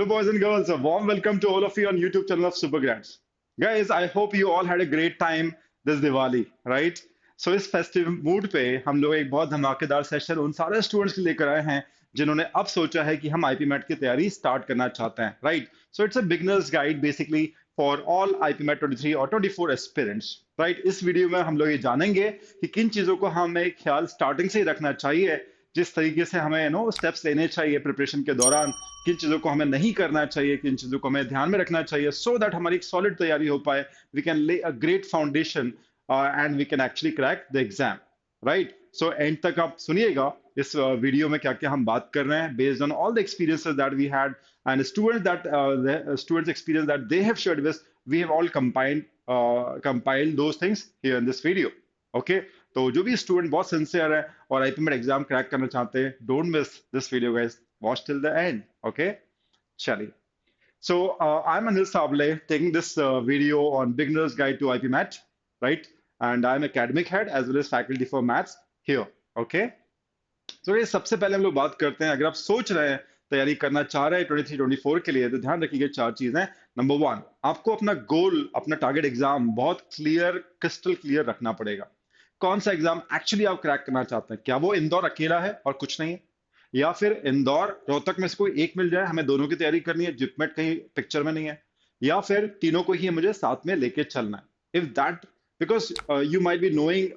Hello, boys and girls. A warm welcome to all of you on YouTube channel of Super Grads. Guys, I hope you all had a great time this Diwali, right? So इस festive mood पे हम लोग एक बहुत धमाकेदार session उन सारे students के लिए लेकर आए हैं जिन्होंने अब सोचा है कि हम आईपी मैट की तैयारी स्टार्ट करना चाहते हैं, right? So it's a beginner's guide basically for all IPMAT 23 और 24 एस्पिरेंट्स, राइट? इस वीडियो में हम लोग ये जानेंगे कि किन चीजों को हमें ख्याल स्टार्टिंग से ही रखना चाहिए, जिस तरीके से हमें स्टेप्स लेने चाहिए प्रिपरेशन के दौरान, किन चीजों को हमें नहीं करना चाहिए, किन चीजों को हमें ध्यान में रखना चाहिए, सो दैट हमारी एक सॉलिड तैयारी हो पाए, we can lay a great foundation and we can actually crack the exam, right? So end तक आप सुनिएगा इस वीडियो में क्या क्या हम बात कर रहे हैं based on all the experiences that we had and students experience that they have shared with, we have all compiled those things here in this video. Okay, तो जो भी स्टूडेंट बहुत सिंसियर है और आईपीमेट एग्जाम क्रैक करना चाहते हैं, don't miss this video guys, watch till the end. Okay, चलिए. So I'm Anil Sable taking this video on beginner's guide to IPMAT, right? And I'm academic head as well as faculty for maths here. Okay. So ये सबसे पहले हम लोग बात करते हैं, अगर आप सोच रहे हैं तैयारी करना चाह रहे हैं 23-24 के लिए, तो ध्यान रखिएगा चार चीजें. नंबर वन, आपको अपना गोल, अपना टारगेट एग्जाम बहुत क्लियर, क्रिस्टल क्लियर रखना पड़ेगा. कौन सा एग्जाम एक्चुअली आप क्रैक करना चाहते हैं? क्या वो इंदौर अकेला है और कुछ नहीं है, या फिर इंदौर रोहतक में से कोई एक मिल जाए, हमें दोनों की तैयारी करनी है, जिपमेट कहीं पिक्चर में नहीं है, या फिर तीनों को ही मुझे साथ में लेके चलना है? If that, because you might be knowing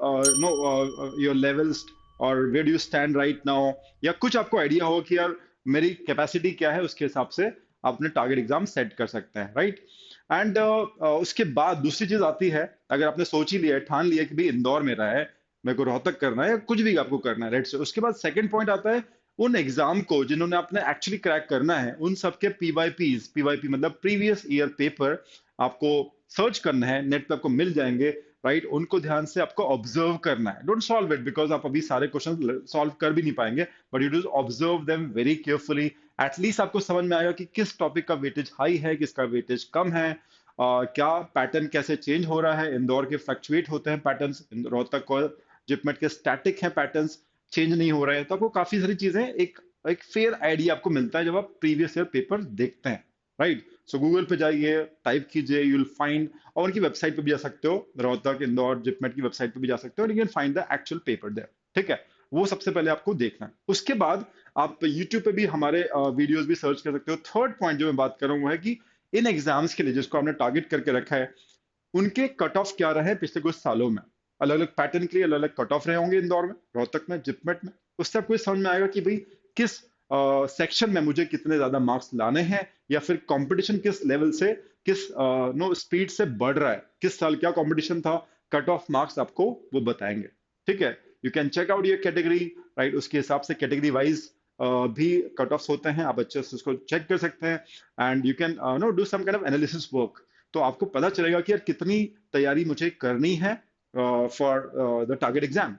no your levels और where do you stand right now, या कुछ आपको आइडिया हो कि यार मेरी कैपेसिटी क्या है, उसके हिसाब से आप अपने टारगेट एग्जाम सेट कर सकते हैं, राइट? एंड उसके बाद दूसरी चीज आती है, अगर आपने सोच ही लिया है, ठान लिया कि भाई इंदौर में रहा है, मेरे को रोहतक करना है, या कुछ भी आपको करना है, राइट? उसके बाद सेकंड पॉइंट आता है, उन एग्जाम को जिन्होंने आपने एक्चुअली क्रैक करना है, उन सबके पीवाईपी मतलब प्रीवियस ईयर पेपर आपको सर्च करना है, नेट पे आपको मिल जाएंगे, राइट? उनको ध्यान से आपको ऑब्जर्व करना है. डोंट सॉल्व इट बिकॉज आप अभी सारे क्वेश्चन सॉल्व कर भी नहीं पाएंगे, but you do observe them very carefully. At least आपको समझ में आएगा कि किस टॉपिक का वेटेज हाई है, किसका वेटेज कम है, क्या पैटर्न कैसे चेंज हो रहा है. इंदौर के फ्लक्चुएट होते हैं पैटर्न्स, रोहतक और जिपमेट के स्टैटिक हैं पैटर्न्स, चेंज नहीं हो रहे हैं. तो आपको काफी सारी चीजें, एक एक फेयर आइडिया आपको मिलता है जब आप प्रीवियस ईयर पेपर देखते हैं, राइट? सो गूगल पे जाइए, टाइप कीजिए, यू विल फाइंड, और उनकी वेबसाइट पे भी जा सकते हो, रोहतक इंदौर जिपमेट की वेबसाइट पे भी जा सकते हो, you can find the actual paper there. ठीक है, वो सबसे पहले आपको देखना है. उसके बाद आप यूट्यूब पे भी हमारे वीडियोस भी सर्च कर सकते हो. थर्ड पॉइंट जो मैं बात कर रहा हूँ वो है कि इन एग्जाम्स के लिए जिसको आपने टारगेट करके रखा है, उनके कट ऑफ क्या रहे पिछले कुछ सालों में. अलग अलग पैटर्न के लिए अलग अलग कट ऑफ रहे होंगे, इंदौर में, रोहतक में, जिपमेट में. उससे आपको ये समझ में आएगा कि भाई किस सेक्शन में मुझे कितने ज्यादा मार्क्स लाने हैं, या फिर कंपटीशन किस लेवल से, किस नो स्पीड से बढ़ रहा है, किस साल क्या कंपटीशन था. कट ऑफ मार्क्स आपको वो बताएंगे. ठीक है, you can check out your category, right? उसके हिसाब से कैटेगरी वाइज भी कट ऑफ होते हैं, आप अच्छे से उसको चेक कर सकते हैं. And you can know do some kind of analysis work. तो आपको पता चलेगा कि यार कितनी तैयारी मुझे करनी है फॉर द टारगेट एग्जाम.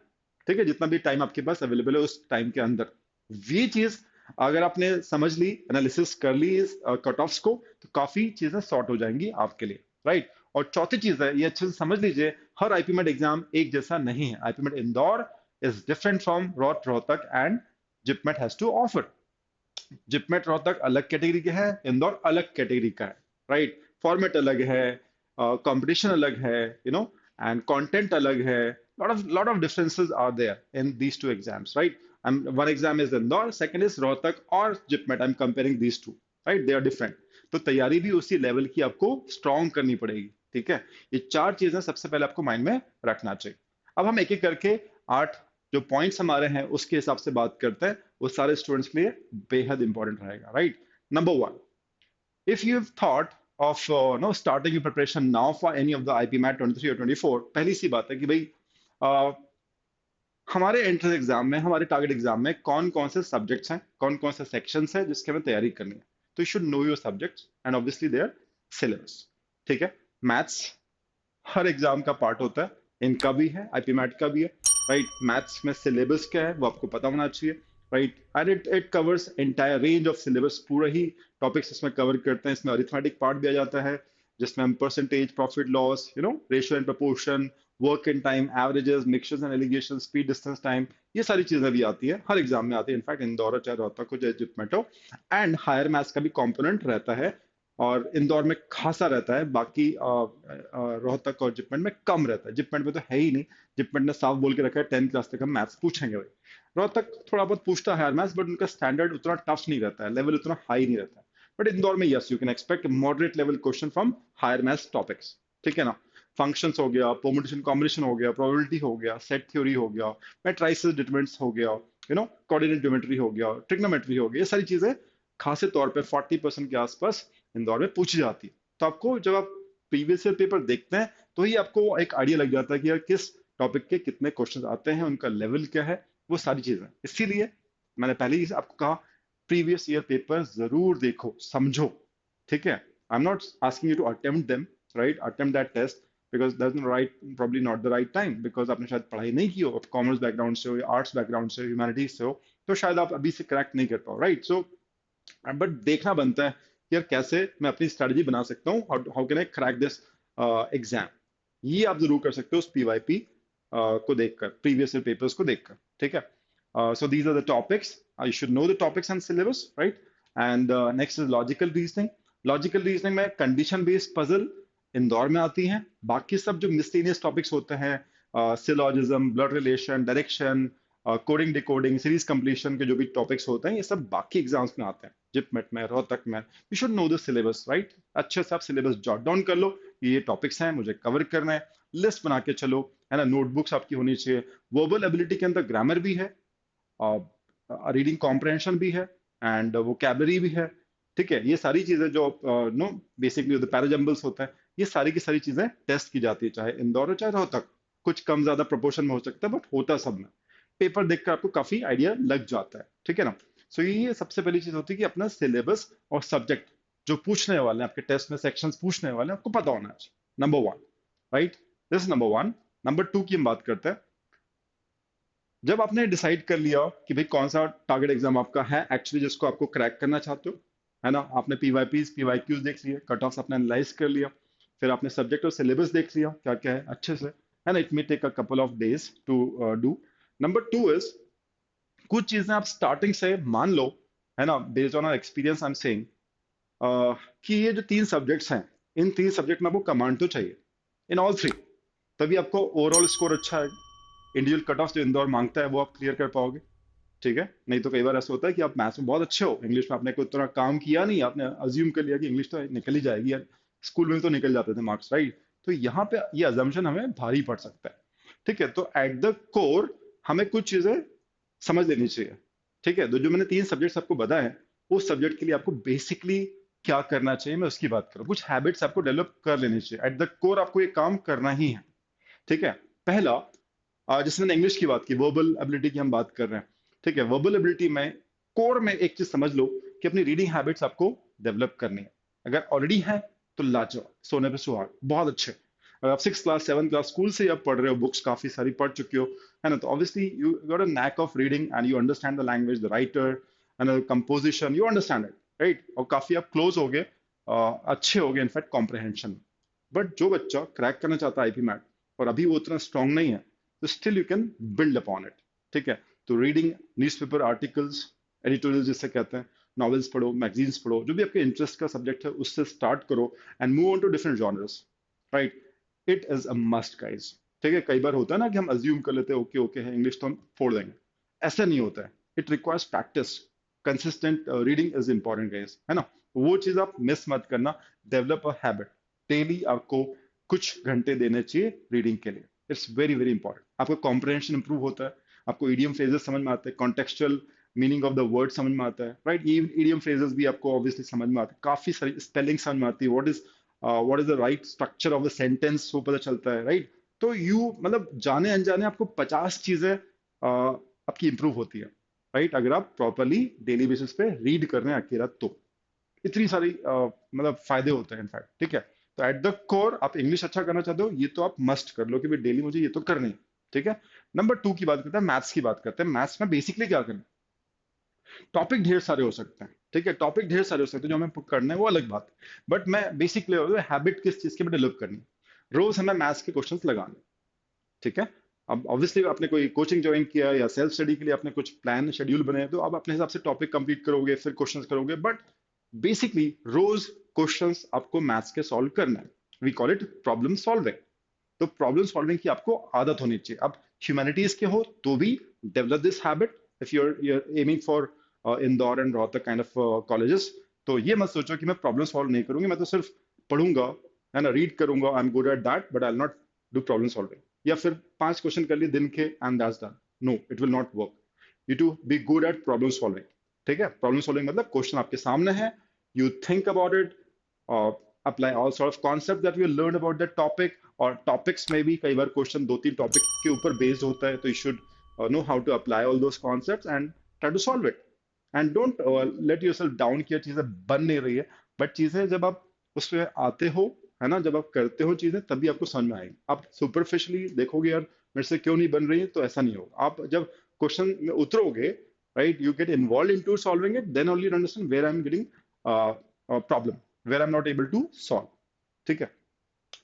ठीक है, जितना भी टाइम आपके पास अवेलेबल है उस टाइम के अंदर, ये चीज अगर आपने समझ ली, एनालिसिस कर ली इस कट ऑफ्स को, तो काफी चीजें सॉर्ट हो जाएंगी आपके लिए, राइट? और चौथी चीज है, ये अच्छे से समझ लीजिए, हर आईपीमेट एग्जाम एक जैसा नहीं है. IPMAT Indore is different from Rohtak and JIPMAT has to offer. JIPMAT Rohtak अलग कैटेगरी के है, इंदौर अलग कैटेगरी का है, राइट? फॉर्मेट अलग है, कंपटीशन अलग है, एंड कंटेंट अलग है. lot of differences are there in these two exams, right? One exam is Indore, second is Rohtak or Jipmet. I'm comparing these two, right? They are different. तो तैयारी भी उसी लेवल की आपको स्ट्रॉन्ग करनी पड़ेगी. ठीक है, ये चार चीजें सबसे पहले आपको माइंड में रखना चाहिए. अब हम एक एक करके 8 जो पॉइंट्स हमारे हैं उसके हिसाब से बात करते हैं, वो सारे स्टूडेंट्स के लिए बेहद इंपॉर्टेंट रहेगा, right? Number one, if you've thought of no starting your preparation now for any of the IPMAT 23 or 24, पहली सी बात है कि भाई uh, हमारे एंट्रेंस एग्जाम में, हमारे टारगेट एग्जाम में कौन कौन से सब्जेक्ट्स हैं, कौन कौन से सेक्शंस हैं जिसके हमें तैयारी करनी है. तो you should know your subjects and obviously there syllabus. ठीक है, मैथ्स हर एग्जाम का पार्ट होता है, इनका भी है, आईपीमैट का भी है, राइट? मैथ्स में सिलेबस क्या है वो आपको पता होना चाहिए, right? And it covers entire range of syllabus, पूरा ही टॉपिक्स इसमें कवर करते हैं. इसमें अरिथमेटिक पार्ट भी आ जाता है, जिसमें हम percentage, profit loss, ratio and proportion, work in time, averages, mixtures and allegation, speed, distance, time, ये सारी चीजें भी आती है, हर एग्जाम में आती है। इनफैक्ट इंदौर हो चाहे रोहतक हो चाहे जितमेट हो। एंड हायर मैथ्स का भी कंपोनेंट रहता है, और इंदौर में खासा रहता है, बाकी रोहतक और जिपमेट में कम रहता है। जिपमेट में तो है ही नहीं, जिपमेट ने साफ बोल के रखा है 10th क्लास तक हम मैथ्स पूछेंगे भाई। रोहतक थोड़ा बहुत पूछता है हायर मैथ्स, बट उनका स्टैंडर्ड उतना टफ नहीं रहता है, लेवल उतना हाई नहीं रहता है। बट इंदौर में yes, you can expect moderate level question from higher maths topics, ठीक है ना। फंक्शंस हो गया, परमुटेशन कॉम्बिनेशन हो गया, प्रोबेबिलिटी हो गया, सेट थ्योरी हो गया, मैट्रिसेस डिटरमिनेंट्स हो गया, कोऑर्डिनेट ज्योमेट्री हो गया, ट्रिग्नोमेट्री हो गया, ये सारी चीजें खासे तौर पे 40% के आसपास इंदौर में पूछी जाती है। तो आपको जब आप प्रीवियस ईयर पेपर देखते हैं तो ही आपको एक आइडिया लग जाता है कि यार किस टॉपिक के कितने क्वेश्चंस आते हैं, उनका लेवल क्या है, वो सारी चीजें। इसीलिए मैंने पहले ही आपको कहा, प्रीवियस ईयर पेपर जरूर देखो, समझो, ठीक है। I am not asking you to attempt them, right, attempt that test, because that's not right, probably not the right time, because आपने शायद पढ़ाई नहीं की हो, आप कॉमर्स बैकग्राउंड से हो या आर्ट्स बैकग्राउंड से, ह्यूमैनिटीज से हो, तो शायद आप अभी से क्रैक नहीं कर पाओ, राइट। सो बट देखना बनता है कि यार कैसे मैं अपनी स्ट्रेटजी बना सकता हूँ, how can I crack this exam. ये आप जरूर कर सकते हो उस पीवाईपी को देखकर, प्रीवियस ईयर पेपर्स को देखकर, ठीक है। So these are the topics, you should know the topics and syllabus, right. And next is logical reasoning. Logical reasoning में कंडीशन बेस्ड पजल इंदौर में आती हैं, बाकी सब जो मिसलेनियस टॉपिक्स होते हैं, syllogism, blood relation, direction, coding, decoding, series completion के जो भी टॉपिक्स होते हैं, ये सब बाकी एग्जाम्स में आते हैं, जिपमेट में, रोहतक में। You should know the syllabus, right. अच्छे से आप सिलेबस जॉट डाउन कर लो, ये टॉपिक्स हैं मुझे कवर करना है, लिस्ट बना के चलो, है ना। नोटबुक्स आपकी होनी चाहिए। वर्बल एबिलिटी के अंदर ग्रामर भी है, रीडिंग कॉम्प्रहेंशन भी है, एंड वोकैबलरी भी है, ठीक है। ये सारी चीजें जो नो बेसिकली पैराजम्बल्स होता है, ये सारी की सारी चीजें टेस्ट की जाती है, चाहे इंदौर हो चाहे रोहतक। कुछ कम ज्यादा प्रोपोर्शन में हो सकता है, बट होता सब में। पेपर देखकर आपको काफी आइडिया लग जाता है, ठीक है ना। सो ये सबसे पहली चीज होती है कि अपना सिलेबस और सब्जेक्ट जो पूछने वाले हैं आपके टेस्ट में, सेक्शंस पूछने वाले हैं, आपको पता होना चाहिए, number one, right. This number one. Number two की हम बात करते हैं। जब आपने डिसाइड कर लिया कि भाई कौन सा टारगेट एग्जाम आपका है एक्चुअली, जिसको आपको क्रैक करना चाहते हो, है ना, आपने पीवाईपीज पीवाईक्यूज देख लिया, कट ऑफ आपने एनालाइज कर लिया, फिर आपने सब्जेक्ट और सिलेबस देख लिया क्या क्या है अच्छे से, है ना। It may take a couple of days to do. Number two is, कुछ चीजें आप स्टार्टिंग से मान लो, है ना, based on our experience I am saying, कि ये जो तीन सब्जेक्ट्स हैं, इन तीन सब्जेक्ट में आपको कमांड तो चाहिए इन ऑल थ्री, तभी आपको ओवरऑल स्कोर अच्छा है। इंडिविजुअल कट ऑफ जो इंदौर मांगता है वो आप क्लियर कर पाओगे, ठीक है। नहीं तो कई बार ऐसा होता है कि आप मैथ्स में बहुत अच्छे हो, इंग्लिश में आपने कोई उतना काम किया नहीं, आपने अज्यूम कर लिया कि इंग्लिश तो निकल ही जाएगी यार, स्कूल में तो निकल जाते थे मार्क्स, राइट। तो यहाँ पे ये अजम्पशन हमें भारी पड़ सकता है, ठीक है। तो एट द कोर हमें कुछ चीजें समझ लेनी चाहिए, ठीक है। तो जो मैंने तीन सब्जेक्ट्स आपको बताए हैं, उस सब्जेक्ट के लिए आपको बेसिकली क्या करना चाहिए, मैं उसकी बात करूँ। कुछ हैबिट्स आपको डेवलप कर लेनी चाहिए, एट द कोर आपको ये काम करना ही है, ठीक है। पहला, जैसे मैंने इंग्लिश की बात की, वर्बल एबिलिटी की हम बात कर रहे हैं, ठीक है। वर्बल एबिलिटी में कोर में एक चीज समझ लो कि अपनी रीडिंग हैबिट्स आपको डेवलप करनी है। अगर ऑलरेडी है तो लाजवाब, सोने पे सुहाग, बहुत अच्छे। अगर आप 6 क्लास 7 क्लास स्कूल से आप पढ़ रहे हो, बुक्स काफी सारी पढ़ चुके हो, है ना, तो obviously you got a knack of reading and you understand the language, the writer and composition, you understand it, right. और काफी आप क्लोज हो गए, अच्छे हो गए इनफैक्ट कॉम्प्रहेंशन। बट जो बच्चा क्रैक करना चाहता है आईपी मैट और अभी वो उतना स्ट्रांग नहीं है, तो still you can build upon it, ठीक है। तो रीडिंग न्यूज़पेपर आर्टिकल्स, एडिटोरियल जिसे कहते हैं, नॉवेल्स पढ़ो, मैगजीन्स पढ़ो, जो भी आपके इंटरेस्ट का सब्जेक्ट है उससे स्टार्ट करो, and move on to different genres, right. It is a must guys, ठीक है। कई बार होता है ना कि हम अज्यूम कर लेते हैं ओके ओके है इंग्लिश तो हम फोड़ देंगे, ऐसा नहीं होता है। It requires practice, consistent reading is important guys, है ना। वो चीज आप मिस मत करना। डेवलप अ हैबिट, डेली आपको कुछ घंटे देने चाहिए रीडिंग के लिए, इट्स वेरी वेरी इंपॉर्टेंट। आपका कॉम्प्रहेंशन इंप्रूव होता है, आपको ईडियम फ्रेजेस समझ में आते हैं, contextual meaning of the word समझ में आता है, राइट। ये ईडियम फ्रेजेस भी आपको ऑब्वियसली समझ में आते हैं, काफी सारी स्पेलिंग समझ में आती है, what is the right structure of the sentence वो पता चलता है, राइट। तो यू मतलब जाने अनजाने आपको 50 चीजें आपकी इंप्रूव होती है, राइट, अगर आप प्रॉपरली डेली बेसिस पे रीड कर रहे हैं अकेला तो। इतनी सारी मतलब फायदे होते हैं इनफैक्ट, ठीक है। तो एट द कोर आप इंग्लिश अच्छा करना चाहते हो, ये तो आप मस्ट कर लो कि भाई डेली मुझे ये तो करनी है, ठीक है। नंबर टू की बात करते हैं, मैथ्स की बात करते हैं। मैथ्स में बेसिकली क्या करना है, टॉपिक ढेर सारे हो सकते हैं, ठीक है, टॉपिक ढेर सारे हो सकते हैं जो हमें करना है, वो अलग बात है, बट मैं बेसिकली हैबिट किस चीज की डेवलप करनी है, रोज हमें मैथ्स के क्वेश्चंस लगाने, ठीक है। अब ऑब्वियसली आपने कोई कोचिंग ज्वाइन किया या सेल्फ स्टडी के लिए आपने कुछ प्लान शेड्यूल बनाए, तो आप अपने हिसाब से टॉपिक कंप्लीट करोगे, फिर क्वेश्चंस करोगे, बट बेसिकली रोज क्वेश्चंस आपको मैथ्स के सॉल्व करना है। We call it problem solving. तो प्रॉब्लम सॉल्विंग की आपको आदत होनी चाहिए। अब ह्यूमैनिटीज के हो तो भी develop this habit, if you're aiming for Indore and Rohtak kind of colleges, तो ये मत सोचो कि मैं प्रॉब्लम सॉल्व नहीं करूंगी, मैं तो सिर्फ पढ़ूंगा, है ना, रीड करूंगा, I am good at that, but I will not do problem solving. या फिर 5 क्वेश्चन कर लिए दिन के and that's done. No, it will not work. You to be good at problem solving. ठीक है, प्रॉब्लम सॉल्विंग मतलब क्वेश्चन आपके सामने है, you think about it, apply all sort of concepts that you learned about that topic, और topics में भी कई बार क्वेश्चन 2-3 टॉपिक के ऊपर बेस्ड होता है, तो you should know how to apply all those concepts and try to solve it. And don't let yourself down कि ये चीजें बन नहीं रही है, बट चीजें जब आप उसमें आते हो, है ना, जब आप करते हो चीजें, तभी आपको समझ में आएगी। आप सुपरफिशली देखोगे यार मेरे से क्यों नहीं बन रही है, तो ऐसा नहीं होगा। आप जब क्वेश्चन में उतरोगे, right, you get involved into solving it, then only you understand where I'm getting a problem, where I'm not able to solve। ठीक है,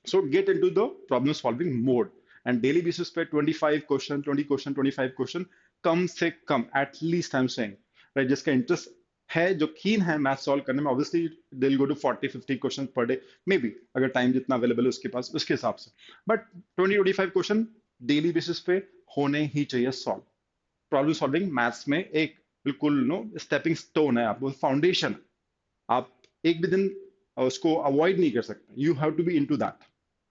so get into the problem solving mode, and daily basis पे 25 question, 20 question, 25 question कम से कम, at least I'm saying, right, जिसका interest है, जो keen है मैथ सॉल्व करने में, obviously they will go to 40-50 question per day, maybe, अगर टाइम जितना अवेलेबल है उसके पास, उसके हिसाब से, बट 20-25 क्वेश्चन डेली बेसिस पे होने ही चाहिए सॉल्व। प्रॉब्लम सॉल्विंग मैथ्स में एक बिल्कुल नो स्टेपिंग स्टोन है, आपको फाउंडेशन। आप एक भी दिन उसको अवॉइड नहीं कर सकते, you have to be into that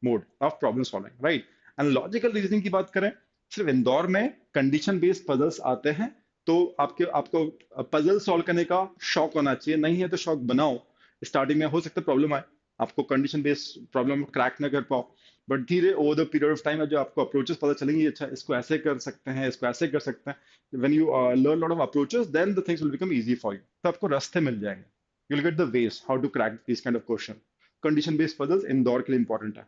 mode of problem solving, right. And logical reasoning की बात करें, सिर्फ इंदौर में कंडीशन बेस्ड पजल्स आते हैं, तो आपको पजल सॉल्व करने का शौक होना चाहिए, नहीं है तो शौक बनाओ। स्टार्टिंग में हो सकता है प्रॉब्लम आए, आपको कंडीशन बेस्ड प्रॉब्लम क्रैक ना कर पाओ, बट धीरे over the period of time जो आपको अप्रोचेस पता चलेंगे, अच्छा इसको ऐसे कर सकते हैं, इसको ऐसे कर सकते हैं, when you learn lot of approaches, then the things will become easy for you, तो आपको रास्ते मिल जाएंगे, you'll get the ways how to crack these kind of question। Condition based puzzles Indore के लिए इंपॉर्टेंट है।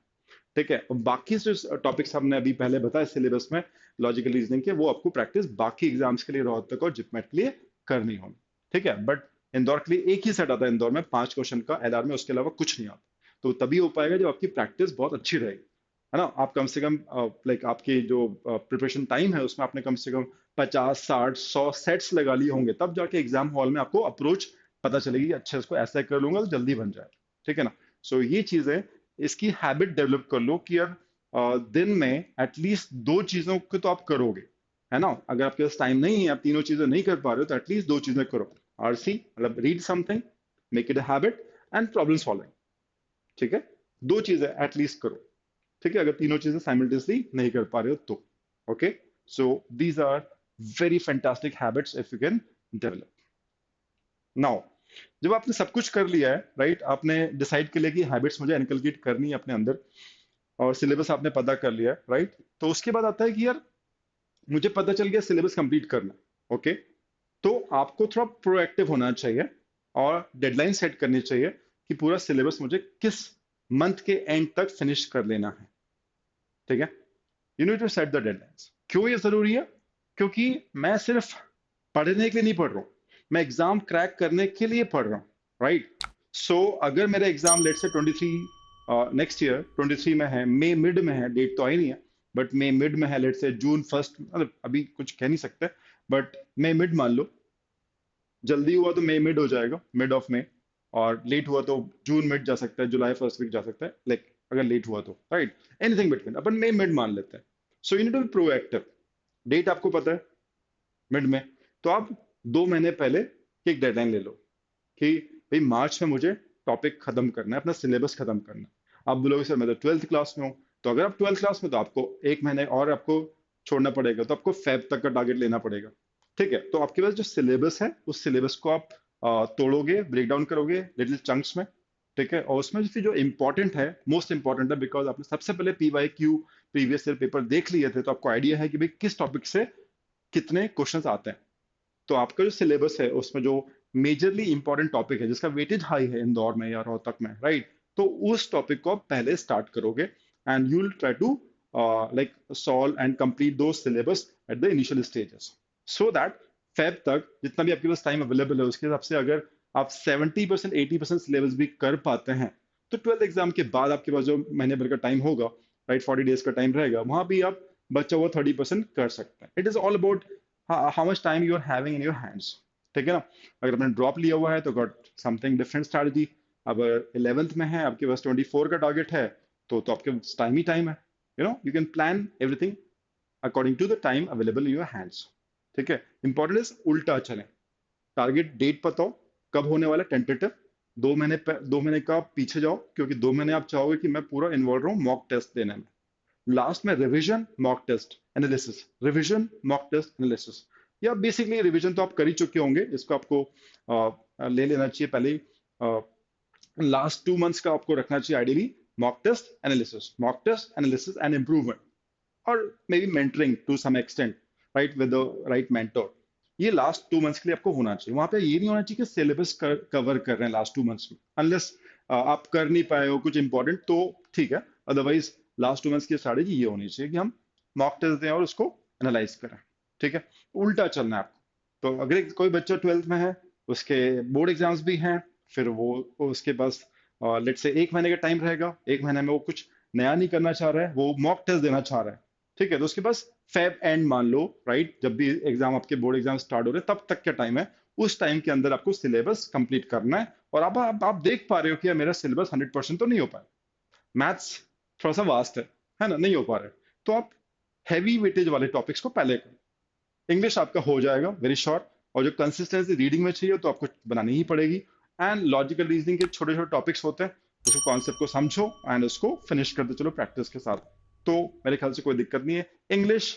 ठीक है, और बाकी जो टॉपिक्स हमने अभी पहले बताया सिलेबस में लॉजिकल रीजनिंग के, वो आपको प्रैक्टिस बाकी एग्जाम्स के लिए, रोहतक और जिपमेट के लिए करनी होगी। ठीक है, बट इंदौर के लिए एक ही सेट आता है, इंदौर में 5 क्वेश्चन का एलआर में, उसके अलावा कुछ नहीं आता, तो तभी हो पाएगा जब आपकी प्रैक्टिस बहुत अच्छी रहेगी, है ना। आप कम से कम लाइक आपकी जो प्रिपरेशन टाइम है उसमें आपने कम से कम 50, 60, 100 सेट्स लगा लिए होंगे, तब जाके एग्जाम हॉल में आपको अप्रोच पता चलेगी, अच्छा इसको ऐसा कर लूंगा तो जल्दी बन जाए। ठीक है ना, सो ये चीजें, इसकी हैबिट डेवलप कर लो कि यार दिन में एटलीस्ट 2 चीजों को तो आप करोगे, है ना। अगर आपके पास टाइम नहीं है, आप तीनों चीजें नहीं कर पा रहे हो, तो एटलीस्ट 2 चीजें करो। आरसी मतलब read something, make it a habit, and problem solving. ठीक है, 2 चीजें एटलीस्ट करो। ठीक है, अगर तीनों चीजें साइमल्टेनियसली नहीं कर पा रहे हो तो, okay. So these are very fantastic habits if you can develop. Now जब आपने सब कुछ कर लिया है, राइट, आपने डिसाइड कर लिया कि हैबिट्स मुझे इनकलकेट करनी है अपने अंदर, और सिलेबस आपने पता कर लिया है, राइट, तो उसके बाद आता है कि यार मुझे पता चल गया सिलेबस कंप्लीट करना, ओके, तो आपको थोड़ा प्रोएक्टिव होना चाहिए और डेडलाइन सेट करनी चाहिए कि पूरा सिलेबस मुझे किस मंथ के एंड तक फिनिश कर लेना है। ठीक है, you need to set the deadlines. क्यों ये जरूरी है? क्योंकि मैं सिर्फ पढ़ने के लिए नहीं पढ़ रहा हूँ, मैं एग्जाम क्रैक करने के लिए पढ़ रहा हूँ, राइट। सो अगर मेरा एग्जाम लेट से 23 नेक्स्ट ईयर 23 में है, मई मिड में है, डेट तो आई नहीं है, बट मई मिड में है, लेट से जून फर्स्ट, मतलब अभी कुछ कह नहीं सकते, बट मई मिड मान लो, जल्दी हुआ तो मई मिड हो जाएगा, मिड ऑफ मई, और लेट हुआ तो जून मिड जा सकता है, जुलाई फर्स्ट वीक जा सकता है, लाइक अगर लेट हुआ तो, राइट, एनीथिंग बिटवीन, अपन मई मिड मान लेते हैं। So you need to be proactive. Date आपको पता है मिड में, तो आप 2 महीने पहले एक डेडलाइन ले लो कि भाई मार्च में मुझे टॉपिक खत्म करना है, अपना सिलेबस खत्म करना है। आप बोलोगे सर मैं तो 12th क्लास में हूँ, तो अगर आप 12th क्लास में, तो आपको 1 महीने और आपको छोड़ना पड़ेगा, तो आपको फेब तक का टारगेट लेना पड़ेगा। ठीक है, तो आपके पास जो सिलेबस है, उस सिलेबस को आप तोड़ोगे, ब्रेक डाउन करोगे लिटिल चंक्स में। ठीक है, और उसमें जो इंपॉर्टेंट है, मोस्ट इंपॉर्टेंट है, बिकॉज आपने सबसे पहले PYQ प्रीवियस ईयर पेपर देख लिए थे, तो आपको आइडिया है कि भाई किस टॉपिक से कितने क्वेश्चंस आते हैं। तो आपका जो सिलेबस है उसमें जो मेजरली इंपॉर्टेंट टॉपिक है, जिसका वेटेज हाई है इंदौर में या रोहतक में, राइट, तो उस टॉपिक को आप पहले स्टार्ट करोगे, and you will try to like solve and complete the syllabus at the initial stages, so that Feb तक जितना भी आपके पास टाइम अवेलेबल है, उसके हिसाब से अगर आप 70% 80% सिलेबस भी कर पाते हैं, तो 12th एग्जाम के बाद आपके पास जो महीने भर का टाइम होगा, राइट, 40 डेज का टाइम रहेगा, वहां भी आप बचा हुआ 30% कर सकते हैं. It is all about how much time you are having in your hands. ठीक है ना. अगर आपने ड्रॉप लिया हुआ है तो गॉट समथिंग डिफरेंट स्ट्रैटेजी. अब 11th में है, आपके पास 24 का टारगेट है, तो आपके पास टाइम ही टाइम है. You can plan everything according to the time available in your hands. ठीक है. इंपॉर्टेंट इज उल्टा चलें. टारगेट डेट बताओ कब होने वाला, टेंटेटिव. 2 महीने का पीछे जाओ, क्योंकि 2 महीने आप चाहोगे कि मैं पूरा इन्वॉल्व रहूं मॉक टेस्ट देने में. लास्ट में revision mock test analysis, revision mock test analysis. या बेसिकली रिवीजन तो आप कर ही चुके होंगे, इसको आपको ले लेना चाहिए पहले. लास्ट 2 मंथ्स का आपको रखना चाहिए ideally. Mock test analysis and improvement, और maybe mentoring to some extent, right, with the right mentor. ये लास्ट 2 मंथ्स के लिए आपको होना चाहिए. वहां पे ये नहीं होना चाहिए कि सिलेबस कवर कर रहे हैं लास्ट 2 मंथ्स में, अनलेस आप कर नहीं पाए हो कुछ इंपॉर्टेंट, तो ठीक है. अदरवाइज लास्ट 2 मंथ्स की स्ट्रैटेजी ये होनी चाहिए कि हम मॉक टेस्ट दें और उसको एनालाइज करें. ठीक है. उल्टा चलना है आपको. तो अगर कोई बच्चा 12th में है, उसके बोर्ड एग्जाम्स भी हैं, फिर वो उसके पास लेट से 1 महीने का टाइम रहेगा, 1 महीने में वो कुछ नया नहीं करना चाह रहा है, वो मॉक टेस्ट देना चाह रहा है. ठीक है. तो उसके पास फेब एंड मान लो, राइट, जब भी एग्जाम आपके बोर्ड एग्जाम स्टार्ट हो रहे हैं तब तक का टाइम है. उस टाइम के अंदर आपको सिलेबस कंप्लीट करना है. और आप देख पा रहे हो कि यार मेरा सिलेबस 100% तो नहीं हो पाया. मैथ्स थोड़ा सा वास्ट है ना, नहीं हो पा रहा है. तो आप हैवी वेटेज वाले टॉपिक्स को पहले करो. इंग्लिश आपका हो जाएगा वेरी श्योर. और जो कंसिस्टेंसी रीडिंग में चाहिए तो आपको बनानी ही पड़ेगी. एंड लॉजिकल रीजनिंग के छोटे छोटे टॉपिक्स होते हैं, उसको कॉन्सेप्ट को समझो एंड उसको फिनिश करते चलो प्रैक्टिस के साथ. तो मेरे ख्याल से कोई दिक्कत नहीं है. इंग्लिश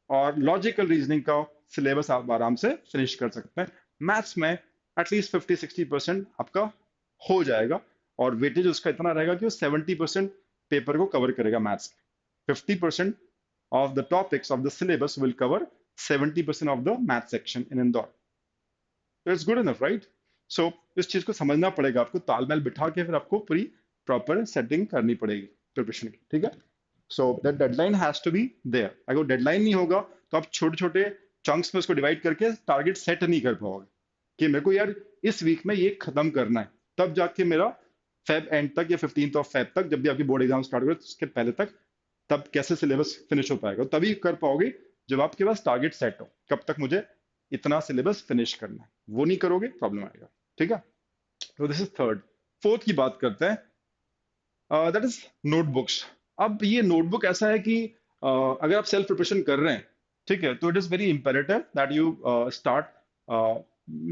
और लॉजिकल रीजनिंग का सिलेबस आप आराम से फिनिश कर सकते हैं. मैथ्स में एटलीस्ट 50-60% आपका हो जाएगा. और वेटेज उसका इतना रहेगा कि वो 70% पेपर को कवर करेगा maths. 50% of the topics of the syllabus will cover 70% of the math section in Indore. So it's good enough, right? So इस चीज को समझना पड़ेगा आपको, तालमेल बिठा के फिर आपको पूरी प्रॉपर सेटिंग करनी पड़ेगी प्रिपरेशन की. ठीक है. So that deadline has to be there. अगर डेडलाइन नहीं होगा तो आप छोटे छोटे चंक्स में उसको डिवाइड करके टारगेट सेट नहीं कर पाओगे कि मेरे को यार इस वीक में ये खत्म करना है. तब जाके मेरा फेब एंड तक या 15th of Feb तक, जब भी आपकी बोर्ड एग्जाम स्टार्ट हो उसके पहले तक, तब कैसे सिलेबस फिनिश हो पाएगा. तभी कर पाओगे जब आपके पास टारगेट सेट हो, कब तक मुझे इतना सिलेबस फिनिश करना है. वो नहीं करोगे प्रॉब्लम आएगा. ठीक है. तो दिस इज थर्ड. फोर्थ की बात करते हैं, दैट इज नोटबुक्स. अब ये नोटबुक ऐसा है कि अगर आप सेल्फ प्रिपरेशन कर रहे हैं, ठीक है, तो it is very imperative that you start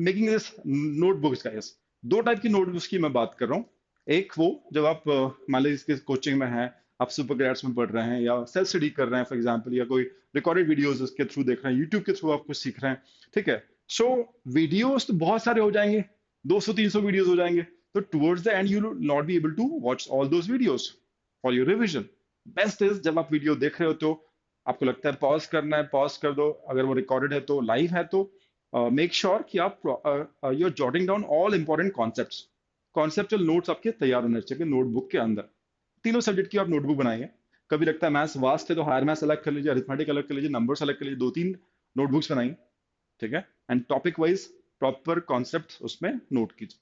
making this notebooks guys. 2 type की नोटबुक्स की मैं बात कर रहा हूँ. एक वो जब आप मान लीजिए इसके कोचिंग में हैं, आप सुपर ग्रेड्स में पढ़ रहे हैं या सेल्फ स्टडी कर रहे हैं फॉर एग्जांपल, या कोई रिकॉर्डेड वीडियोस के थ्रू देख रहे हैं, यूट्यूब के थ्रू आप कुछ सीख रहे हैं. ठीक है. सो वीडियोस तो बहुत सारे हो जाएंगे, 200-300 वीडियोस हो जाएंगे. तो towards the end you will not be able to watch all those videos for your revision. Best is जब आप वीडियो देख रहे हो तो आपको लगता है पॉज करना है, पॉज कर दो. अगर वो रिकॉर्डेड है तो, लाइव है तो मेक श्योर कि आप you are jotting down all important concepts. Conceptual notes आपके तैयार होने चाहिए नोटबुक के अंदर. तीनों सब्जेक्ट की आप नोटबुक बनाइए. कभी लगता है मैथ्स वास्ट है तो हायर मैथ्स अलग कर लीजिए, अरिथमेटिक अलग कर लीजिए, नंबर्स अलग कर लीजिए, 2-3 नोटबुक्स बनाइए. ठीक है. And topic wise proper concept उसमें नोट कीजिए.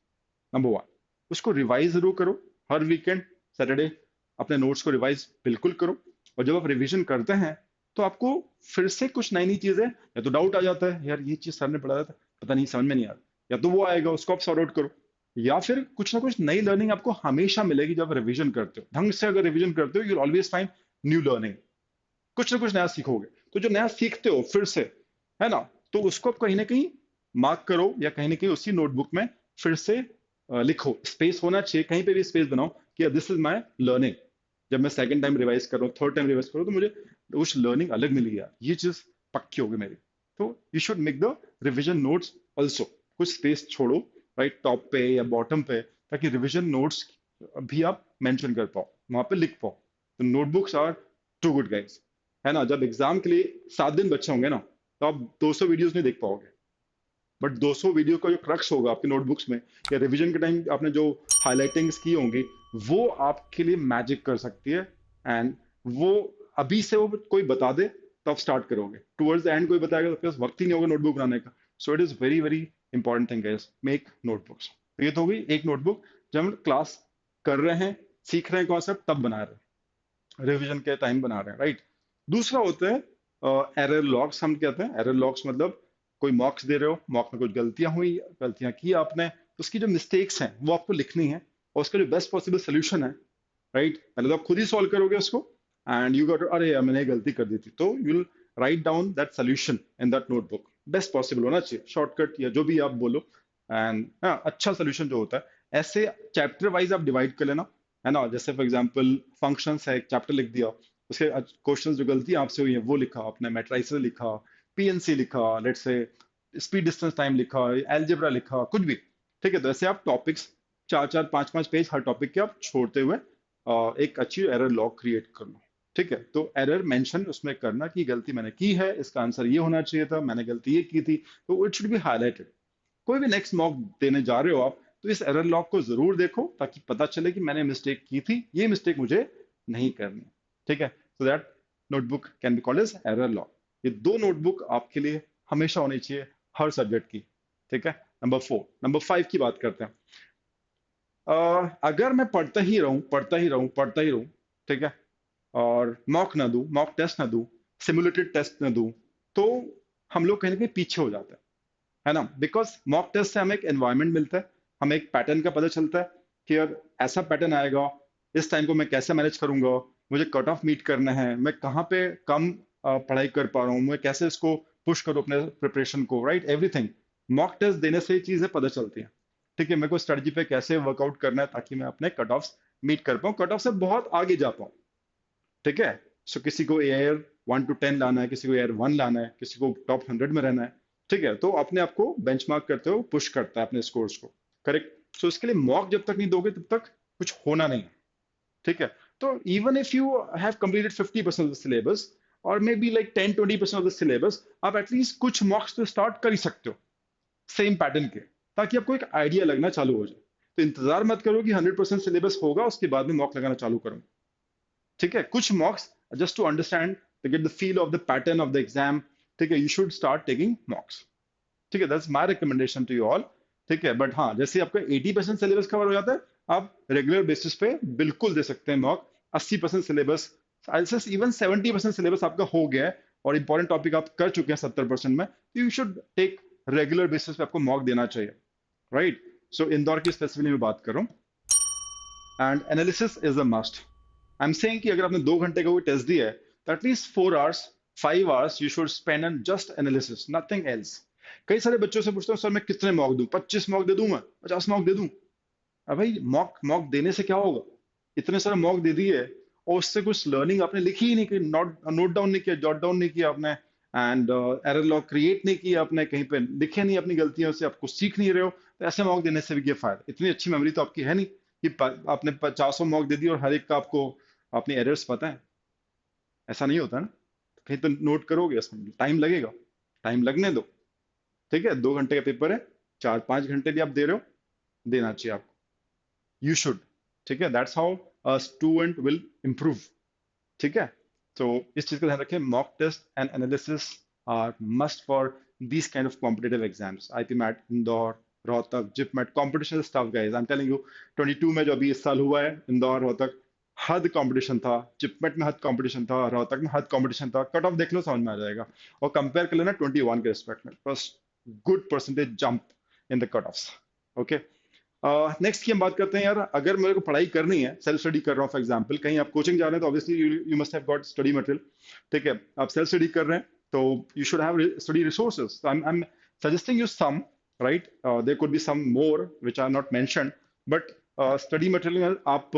नंबर 1, उसको रिवाइज जरूर करो. हर वीकेंड सैटरडे अपने नोट्स को रिवाइज बिल्कुल करो. और जब आप रिवीजन करते हैं तो आपको फिर से कुछ नई नई चीजें, या तो डाउट आ जाता है यार ये चीज सर ने पढ़ाया था पता नहीं समझ में नहीं आ रहा, या तो वो आएगा उसको आप सॉर्ट आउट करो. या फिर कुछ ना कुछ नई लर्निंग आपको हमेशा मिलेगी जब रिवीजन करते हो. ढंग से अगर रिवीजन करते हो you always find new learning. कुछ ना कुछ नया सीखोगे. तो जो नया सीखते हो फिर से, है ना, तो उसको आप कहीं ना कहीं मार्क करो या कहीं ना कहीं उसी नोटबुक में फिर से लिखो. स्पेस होना चाहिए, कहीं पे भी स्पेस बनाओ कि दिस इज माय लर्निंग. जब मैं सेकंड टाइम रिवाइज कर रहा हूँ, थर्ड टाइम रिवाइज कर रहा हूँ, तो मुझे उस लर्निंग अलग मिली यार, ये चीज पक्की होगी मेरी. तो you should make the revision notes also. कुछ स्पेस छोड़ो, राइट, टॉप पे या बॉटम पे, ताकि रिविजन नोट्स भी आप मेंशन कर पाओ, वहां पे लिख पाओ. तो notebooks are too good guys, है ना. जब एग्जाम के लिए 7 दिन बचे होंगे ना, तो आप 200 वीडियोस नहीं देख पाओगे. बट 200 वीडियो का जो क्रक्स होगा आपके नोटबुक्स में, या रिवीजन के टाइम आपने जो हाईलाइटिंग्स की होंगी, वो आपके लिए मैजिक कर सकती है. एंड वो अभी से वो कोई बता दे तो आप स्टार्ट करोगे, टुवर्ड्स द एंड कोई बताएगा तो आपके पास वक्त ही नहीं होगा नोटबुक बनाने का. So it is very very important thing guys, make notebooks. तो ये तो हो गई एक नोटबुक जब हम क्लास कर रहे हैं, सीख रहे हैं कॉन्सेप्ट, तब बना रहे हैं, रिवीजन के टाइम बना रहे हैं, राइट। दूसरा होता है एरर लॉग्स, हम कहते हैं एरर लॉग्स, मतलब कोई मॉक्स दे रहे हो, मॉक में कुछ गलतियां हुई, गलतियां की आपने, तो उसकी जो मिस्टेक्स हैं वो आपको लिखनी है, और उसका जो बेस्ट पॉसिबल सोल्यूशन है, राइट, पहले तो आप खुद ही सॉल्व करोगे उसको, एंड यू गॉट, अरे यार मैंने ये गलती कर दी थी, तो you will write down that solution in that notebook, best possible होना चाहिए, शॉर्टकट या जो भी आप बोलो, एंड अच्छा सोल्यूशन जो होता है, ऐसे चैप्टर वाइज आप डिवाइड कर लेना, है ना। जैसे फॉर एग्जांपल फंक्शंस है, एक चैप्टर लिख दिया, उसके क्वेश्चंस जो गलती आपसे हुई है वो लिखा आपने, मैट्रिसेस लिखा, पीएनसी लिखा, let's say speed distance time लिखा, एलजेब्रा लिखा, कुछ भी, ठीक है। तो ऐसे आप टॉपिक्स चार चार पांच पांच पेज हर टॉपिक के आप छोड़ते हुए एक अच्छी एरर लॉग क्रिएट कर लो, ठीक है। तो एरर मेंशन उसमें करना कि गलती मैंने की है, इसका आंसर ये होना चाहिए था, मैंने गलती ये की थी, तो इट शुड बी हाईलाइटेड। कोई भी नेक्स्ट मॉक देने जा रहे हो आप, तो इस एरर लॉग को जरूर देखो, ताकि पता चले कि मैंने मिस्टेक की थी, ये मिस्टेक मुझे नहीं करनी, ठीक है। So that notebook can be called as error log. ये दो नोटबुक आपके लिए हमेशा होनी चाहिए, हर सब्जेक्ट की, ठीक है। नंबर 4, नंबर 5 की बात करते हैं। अगर मैं पढ़ता ही रहूं, ठीक है, और मॉक ना दूं, मॉक टेस्ट ना दूं, सिमुलेटेड टेस्ट ना दूं, तो हम लोग कहीं ना कहीं पीछे हो जाते हैं, है ना। बिकॉज मॉक टेस्ट से हमें एक एनवायरनमेंट मिलता है, हमें एक पैटर्न का पता चलता है कि यार ऐसा पैटर्न आएगा, इस टाइम को मैं कैसे मैनेज करूंगा, मुझे कट ऑफ मीट करना है, मैं कहाँ पे कम पढ़ाई कर पा रहा हूँ, मैं कैसे इसको पुश करूँ अपने प्रिपरेशन को, राइट, एवरीथिंग। मॉक टेस्ट देने से ये चीजें पता चलती हैं, ठीक है। मेरे को स्ट्रेटजी पे कैसे वर्कआउट करना है ताकि मैं अपने कट ऑफ मीट कर पाऊँ, कट ऑफ से बहुत आगे जा पाऊँ, ठीक है। सो किसी को एयर 1 to 10 लाना है, किसी को एयर 1 लाना है, किसी को टॉप 100 में रहना है, ठीक है। तो अपने आप को बेंचमार्क करते हो, पुश करता है अपने स्कोर्स को, करेक्ट। सो इसके लिए मॉक जब तक नहीं दोगे तब तक कुछ होना नहीं है, ठीक है। तो even if you have completed 50% of the syllabus, और maybe like 10-20% of the syllabus, आप एटलीस्ट कुछ मॉक्स तो स्टार्ट कर ही सकते हो सेम पैटर्न के, ताकि आपको एक आइडिया लगना चालू हो जाए। तो इंतजार मत करो कि 100% सिलेबस होगा उसके बाद में मॉक लगाना चालू करो, ठीक है। कुछ mocks just to understand, to get the feel of the pattern of the exam, ठीक है, you should start taking mocks, ठीक है। That's my recommendation to you all, ठीक है। बट हाँ, जैसे आपका 80% सिलेबस कवर हो जाता है, आप रेगुलर बेसिस पे बिल्कुल दे सकते हैं मॉक। 80% सिलेबस, इवन 70% सिलेबस आपका हो गया है, और इंपॉर्टेंट टॉपिक आप कर चुके हैं 70% में, तो you should take regular basis पे आपको मॉक देना चाहिए, राइट। सो इंदौर की स्पेसिफिकली मैं बात कर रहा हूँ, and analysis is a must. I am saying कि अगर आपने 2 घंटे का कोई टेस्ट दिया है, तो at least 4 hours, 5 hours you should spend on just analysis, nothing else. कई सारे बच्चों से पूछता हूँ, सर मैं कितने मॉक दूं, 25 मॉक दे दूं, मैं 50 मॉक दे दूं। अब भाई मॉक मॉक देने से क्या होगा, इतने सारे मॉक दे दिए, और उससे कुछ लर्निंग आपने लिखी ही नहीं, कि नोट नोट डाउन नहीं किया, जॉट डाउन नहीं किया आपने, एंड एरर लॉग क्रिएट नहीं किया आपने, कहीं पे लिखे नहीं अपनी गलतियों से, आप कुछ सीख नहीं रहे हो, तो ऐसे मॉक देने से भी क्या फायदा, इतनी अच्छी मेमोरी तो आपकी है नहीं कि आपने 50 मॉक दे दी और हर एक का आपको अपनी एरर्स पता है, ऐसा नहीं होता ना। कहीं तो नोट करोगे, उसमें टाइम लगेगा, टाइम लगने दो, ठीक है। 2 घंटे का पेपर है, 4-5 घंटे भी आप दे रहे हो, देना चाहिए आपको, यू शुड, ठीक है। That's how a student will improve, ठीक है। तो इस चीज का ध्यान रखें, mock test and analysis are must for these kind of competitive exams, IPMAT, Indore, Rohtak, JIPMAT, competition tough guys, I am telling you. 22 में जो अभी इस साल हुआ है, इंदौर रोहतक, हद कंपटीशन था, जिपमेट में हद कंपटीशन था, रोहतक में हद कंपटीशन था, कट ऑफ देख लो समझ में आ जाएगा, और कंपेयर कर लेना 21 के रिस्पेक्ट में, बस good percentage jump in the cut offs, okay. Next की हम बात करते हैं यार, अगर मेरे को पढ़ाई करनी है, सेल्फ स्टडी कर रहा हूँ, फॉर एग्जांपल कहीं आप कोचिंग जा रहे हैं, तो obviously you must have got study material, ठीक है। आप सेल्फ स्टडी कर रहे हैं, तो you should have study resources, I am suggesting you some, right, there could be some more which are not mentioned, but study material आप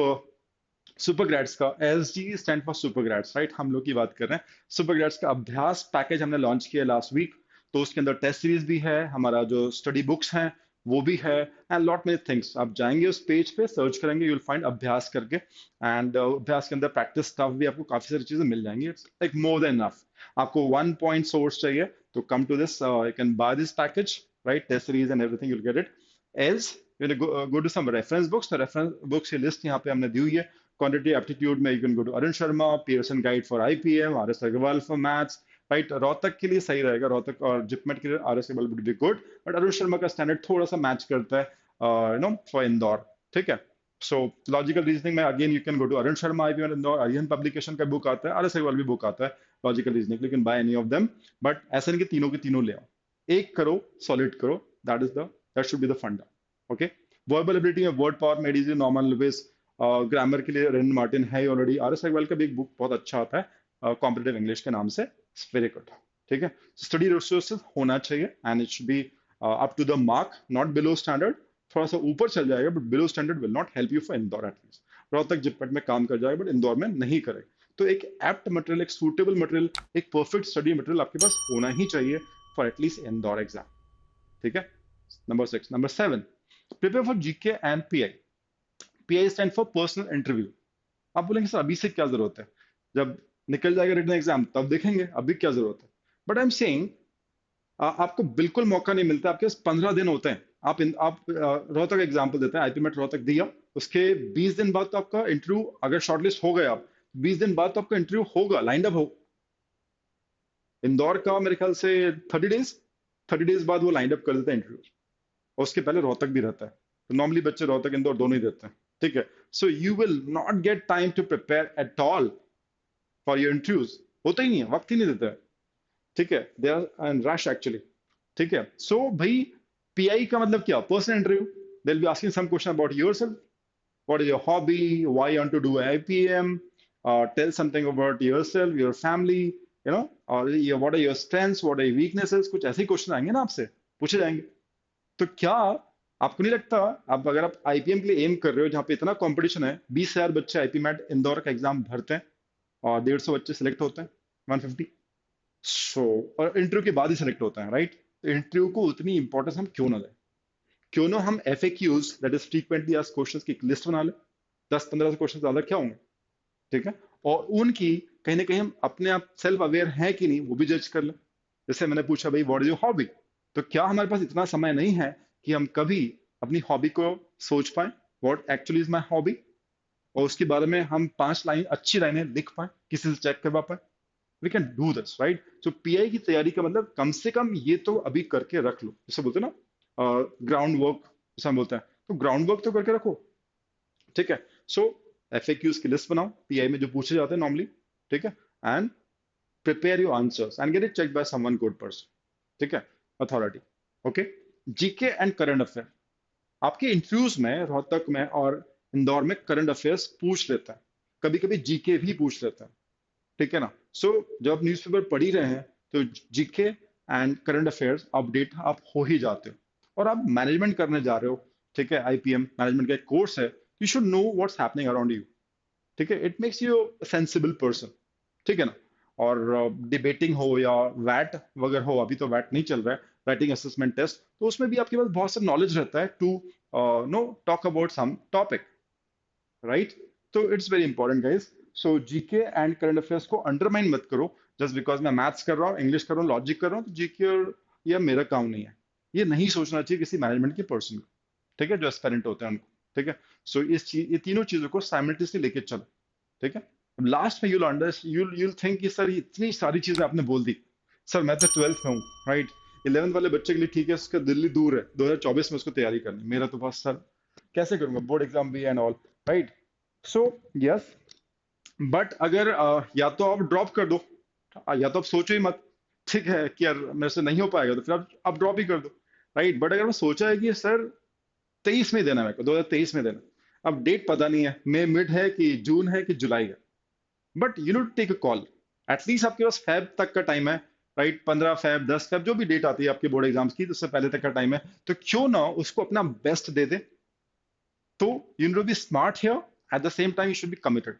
super grades का, S G stand for super grades, right, हम लोग की बात कर रहे हैं। Super grades का अभ्यास पैकेज हमने लॉन्च किया लास्ट वीक, तो उसके अंदर टेस्ट सीरीज भी है, हमारा जो स्टडी बुक्स हैं वो भी है, एंड लॉट मेनी थिंग्स। आप जाएंगे उस पेज पे, सर्च करेंगे, यू विल फाइंड अभ्यास करके, एंड अभ्यास के अंदर प्रैक्टिस स्टफ भी आपको काफी सारी चीजें मिल जाएंगी, it's like more than enough. आपको 1 पॉइंट सोर्स चाहिए, तो come to this, you can buy this package, right, test series and everything, you will get it. Else go to some reference books, the reference books की list यहाँ पे हमने दी हुई है। क्वांटिटी एप्टीट्यूड में you can go to Arun Sharma, Pearson guide for IPM, R S Agarwal for maths, right. Rohtak के लिए सही रहेगा, रोहतक और जिपमेट के लिए R S Agarwal would be good, but Arun Sharma का स्टैंडर्ड थोड़ा सा मैच करता है फॉर इंदौर, ठीक है। सो लॉजिकल रीजनिंग में again you can go to Arun Sharma IPM Indore, Arihant publication का बुक आता है, आर एस अग्रवाल भी बुक आता है लॉजिकल रीजनिंग, लेकिन buy any of them. But ऐसा नहीं कि तीनों के तीनों ले आओ, एक करो, सॉलिड करो, that should be the funda. Okay. Verbal ability में word power, made easy, Norman Lewis, grammar के लिए रेन मार्टिन है ऑलरेडी, आर एस अग्रवाल का भी एक बुक बहुत अच्छा आता है कॉम्पिटेटिव इंग्लिश के नाम से, वेरी गुड, ठीक है। स्टडी रिसोर्सेज होना चाहिए and it should be up to the mark, not below standard. थोड़ा सा ऊपर चल जाएगा but below standard will not help you for Indore at least. Rohtak JIPMAT में काम कर जाएगा बट इंदौर में नहीं करे। तो एक एप्ट मटेरियल, एक सूटेबल मटेरियल, एक परफेक्ट स्टडी मटेरियल आपके पास होना ही चाहिए फॉर एटलीस्ट इंदौर एग्जाम, ठीक है। Number 6। Number 7, prepare for GK and pi. Pi stand for personal interview. आप बोलेंगे सर अभी से क्या जरूरत है, जब निकल जाएगा रिटन एग्जाम तब देखेंगे, अभी क्या जरूरत है। बट आई एम सेइंग आपको बिल्कुल मौका नहीं मिलता, आपके पास 15 दिन होते हैं। आप रोहतक एग्जाम्पल देते हैं, आईपी मेट रोहतक दिया, उसके 20 दिन बाद तो आपका इंटरव्यू, अगर शॉर्टलिस्ट हो गए आप, 20 दिन बाद तो आपका इंटरव्यू होगा, लाइंड अप हो। इंदौर का मेरे ख्याल से 30 डेज, 30 डेज बाद वो लाइंड अप कर देता है इंटरव्यू, और उसके पहले रोहतक भी रहता है। तो नॉर्मली बच्चे रोहतक इंदौर दोनों ही देते हैं, ठीक है। So you will not get time to prepare at all for your interviews, होता ही नहीं है, वक्त ही नहीं देता है, ठीक है। They are in rush actually, ठीक है। सो भाई पीआई का मतलब क्या, personal interview. They will be asking some question about yourself, what is your hobby, why you want to do IPM, tell something about yourself, your family, or what are your strengths, what are your weaknesses, कुछ ऐसे question आएंगे ना आपसे, पूछे जाएंगे। तो क्या आपको नहीं लगता, आप अगर आप आईपीएम के लिए एम कर रहे हो जहाँ पे इतना कंपटीशन है, 20,000 बच्चे आईपीमेट इंदौर का एग्जाम भरते हैं और 150 बच्चे सिलेक्ट होते हैं, 150। सो और इंटरव्यू के बाद ही सिलेक्ट होता है, राइट। तो इंटरव्यू को उतनी इंपॉर्टेंस हम क्यों ना दें, क्यों ना हम F A cues, that is frequently asked questions की एक लिस्ट बना ले, 10-15 क्वेश्चन ज्यादा क्या होंगे, ठीक है। और उनकी कहीं ना कहीं हम अपने आप सेल्फ अवेयर हैं कि नहीं वो भी जज कर लें। जैसे मैंने पूछा भाई व्हाट इज योर हॉबी, तो क्या हमारे पास इतना समय नहीं है कि हम कभी अपनी हॉबी को सोच पाए, what actually is my hobby, और उसके बारे में हम 5 लाइन अच्छी लाइनें लिख पाए, किसी से चेक करवा पाए। We can do this, right. So PI की तैयारी का मतलब कम से कम ये तो अभी करके रख लो, जैसे बोलते हैं ना ग्राउंड वर्क, जैसा हम बोलते हैं, तो ग्राउंड वर्क तो करके रखो, ठीक है। सो एफएक्यूज की लिस्ट बनाओ पीआई में जो पूछे जाते हैं नॉर्मली, ठीक है, and prepare your answers and get it check by someone good person, ठीक है, authority. Okay. GK and current affair, आपके इंटरव्यूज में रोहतक में और इंदौर में करंट अफेयर्स पूछ लेता है, कभी कभी जीके भी पूछ लेता है, ठीक है ना। सो जब आप न्यूज़पेपर पढ़ ही रहे हैं तो GK and current affairs update आप हो ही जाते हो। और आप मैनेजमेंट करने जा रहे हो, ठीक है, आईपीएम मैनेजमेंट का एक कोर्स है, you should know what's happening around you, ठीक है। It makes you sensible person, ठीक है ना। और डिबेटिंग हो या वैट वगैरह हो, अभी तो वैट नहीं चल रहा है, राइटिंग असेसमेंट टेस्ट, तो उसमें भी आपके पास बहुत सा नॉलेज रहता है to know talk about some topic, right. तो it's very important guys. So GK and current affairs को अंडरमाइन मत करो जस्ट बिकॉज मैं मैथ्स कर रहा हूँ, इंग्लिश कर रहा हूँ, लॉजिक कर रहा हूँ, तो जीके और ये मेरा काम नहीं है, ये नहीं सोचना चाहिए किसी मैनेजमेंट के पर्सन को, ठीक है, जो एस्पेरेंट होते हैं उनको, ठीक है। सो इस चीज, ये तीनों चीजों को साइमल्टेनियसली लेके चलो, ठीक है। अब लास्ट में यूल अंडर यूल थिंक कि सर ये इतनी सारी चीजें आपने बोल दी, सर मैं तो 12th में हूँ, राइट। 11th वाले बच्चे के लिए ठीक है, उसका दिल्ली दूर है, 2024 में उसको तैयारी करनी, मेरा तो बस सर कैसे करूंगा, बोर्ड एग्जाम भी and all, right. So yes, but अगर या तो आप ड्रॉप कर दो, या तो आप सोचो ही मत, ठीक है, कि यार मेरे से नहीं हो पाएगा, तो फिर आप ड्रॉप ही कर दो, राइट। बट अगर मैं सोचा है कि सर 23 में देना है मेरे को, 2023 में देना, अब डेट पता नहीं है, मई मिड है कि जून है कि जुलाई है, but you know take a call, at least आपके पास फेब तक का टाइम है, राइट। 15 फेब, 10 फेब, जो भी डेट आती है आपके बोर्ड एग्जाम्स की, तो उससे पहले तक का टाइम है, तो क्यों ना उसको अपना बेस्ट दे दे। तो you know be smart here, at the same time you should be committed,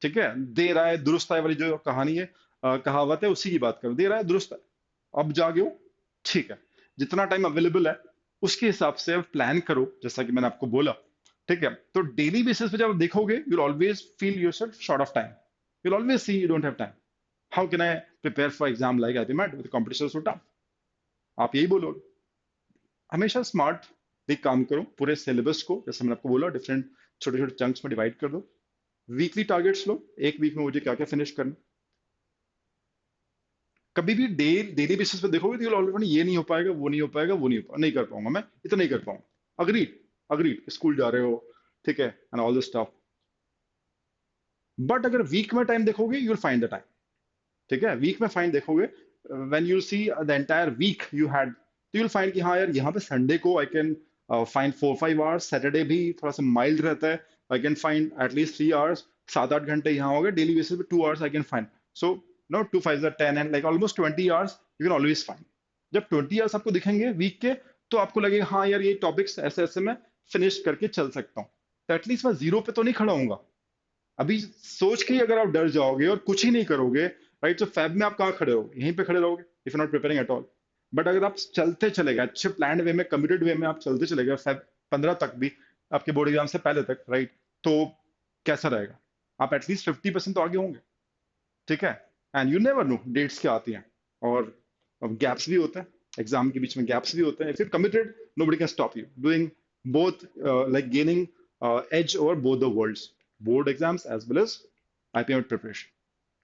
ठीक है। दे रहा है दुरुस्त है वाली जो कहानी है, कहावत है, उसी की बात करो, दे रहा है दुरुस्त है, अब जागे हो, ठीक है। जितना टाइम अवेलेबल है उसके हिसाब से आप प्लान करो, जैसा कि मैंने आपको बोला, ठीक है। तो डेली बेसिस पे जब आप देखोगे you always feel yourself short of time, you always see you don't have time, how can I prepare for exam like IPMAT with competition so tough, आप यही बोलोगे। हमेशा स्मार्ट एक काम करो, पूरे सिलेबस को जैसे मैंने आपको बोला डिफरेंट छोटे छोटे चंक्स में डिवाइड कर दो, वीकली टारगेट्स लो, एक वीक में मुझे क्या क्या फिनिश करना। कभी भी डेली बेसिस पे देखोगे तो ऑलरेडी ये नहीं हो पाएगा, वो नहीं हो पाएगा, वो नहीं हो पाएगा, नहीं कर पाऊंगा, मैं इतना नहीं कर पाऊंगा, अग्रीड, अग्रीड, स्कूल जा रहे हो, ठीक है, and all this stuff. But अगर वीक में टाइम देखोगे, you will find the time. ठीक है, वीक में फाइंड देखोगे, when you see the entire week you had, तो यूल फाइंड कि हाँ यार, यहाँ पे संडे को I can find 4-5 hours, Saturday भी थोड़ा सा माइल्ड रहता है, I can find at least 3 hours, 7-8 घंटे यहाँ हो गए, डेली बेसिस पे 2 hours I can find. So no, 2 5 10 and like almost 20 hours you can always find. जब 20 आवर्स आपको दिखेंगे वीक के, तो आपको लगेगा हाँ यार, ये टॉपिक्स ऐसे ऐसे मैं फिनिश करके चल सकता हूँ। तो एटलीस्ट मैं जीरो पे तो नहीं खड़ा हूँ। अभी सोच के ही अगर आप डर जाओगे और कुछ ही नहीं करोगे, राइट, तो फैब में आप कहाँ खड़े होगे? यहीं पे खड़े रहोगे, if not preparing at all. But अगर आप चलते चले गए अच्छे प्लान वे में, कमिटेड वे में आप चलते चले गए फैब 15 तक भी, आपके बोर्ड एग्जाम से पहले तक, राइट, तो कैसा रहेगा? आप एटलीस्ट 50% तो आगे होंगे। ठीक है, and you never know dates क्या आती हैं, और गैप्स भी होते हैं, एग्जाम के बीच में गैप्स भी होते हैं। If you committed, nobody can stop you doing both, like gaining edge over both the worlds, board exams as well as IPM preparation।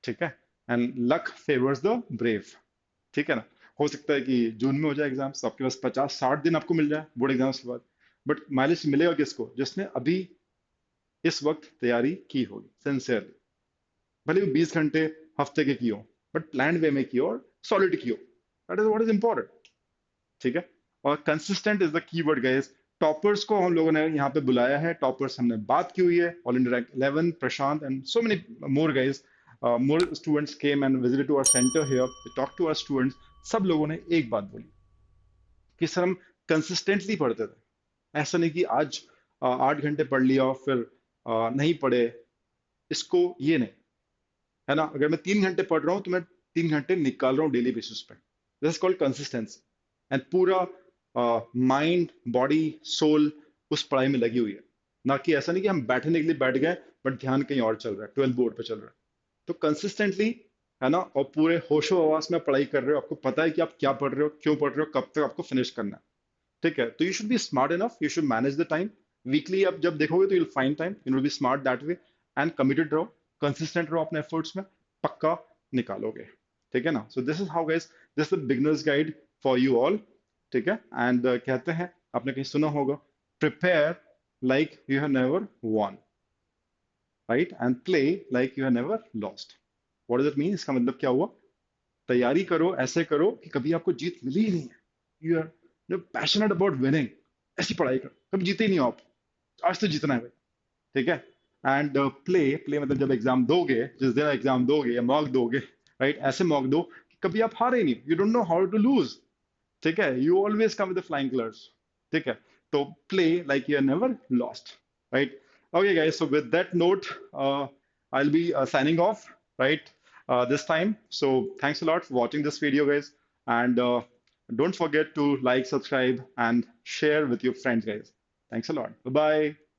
ठीक है, and luck favours the brave. ठीक है ना? हो सकता है कि जून में हो जाए एग्जाम, तो आपके पास 50-60 दिन आपको मिल जाए बोर्ड एग्जाम्स के बाद। बट माइलेज मिलेगा किसको? जिसने अभी इस वक्त तैयारी की होगी सिंसियरली, भले वो 20 घंटे हफ्ते के की हो, बट प्लान वे में की हो और सॉलिड की हो। That is what is important. ठीक है, और consistent is the keyword guys. Toppers को हम लोगों ने यहाँ पे बुलाया है, टॉपर्स हमने बात की हुई है, all India rank 11 Prashant and so many more guys, more students came and visited to our centre here, they talk to our students. सब लोगों ने एक बात बोली कि सर हम कंसिस्टेंटली पढ़ते थे, ऐसा नहीं कि आज 8 घंटे पढ़ लिया और फिर नहीं पढ़े, इसको ये नहीं है ना। अगर मैं 3 घंटे पढ़ रहा हूँ तो मैं 3 घंटे निकाल रहा हूँ डेली बेसिस पे, this is called consistency. And पूरा माइंड बॉडी सोल उस पढ़ाई में लगी हुई है, ना कि ऐसा नहीं कि हम बैठने के लिए बैठ गए बट ध्यान कहीं और चल रहा है, 12 बोर्ड पे चल रहा है। तो कंसिस्टेंटली, है ना, और पूरे होशो हवास में पढ़ाई कर रहे हो, आपको पता है कि आप क्या पढ़ रहे हो, क्यों पढ़ रहे हो, कब तक आपको फिनिश करना है। ठीक है, तो you should be smart enough, you should manage the time. Weekly आप जब देखोगे तो you'll find time, you will be smart that way, and committed रहो, कंसिस्टेंट रहो अपने एफर्ट्स में, पक्का निकालोगे। ठीक है ना? So this is how guys, this is the beginners guide for you all. ठीक है, एंड कहते हैं, आपने कहीं सुना होगा, prepare like you have never won, right, and play like you have never lost. What does it mean? इसका मतलब क्या हुआ? तैयारी करो, ऐसे करो कि कभी आपको जीत मिली ही नहीं है। You are passionate about winning, ऐसी पढ़ाई करो कभी जीते ही नहीं हो आप, आज तो जीतना है भाई। ठीक है, एंड प्ले, प्ले मतलब जब एग्जाम दोगे, जिस दिन एग्जाम दोगे या मॉक दोगे, राइट, ऐसे मॉक दो कि कभी आप हारे नहीं, you don't know how to lose. ठीक है, you always come with flying colours. ठीक है, तो play like you are never lost, right. Okay guys, so with that note, I will be signing off, right, this time. So thanks a lot for watching this video, guys, and don't forget to like, subscribe, and share with your friends, guys. Thanks a lot. Bye bye.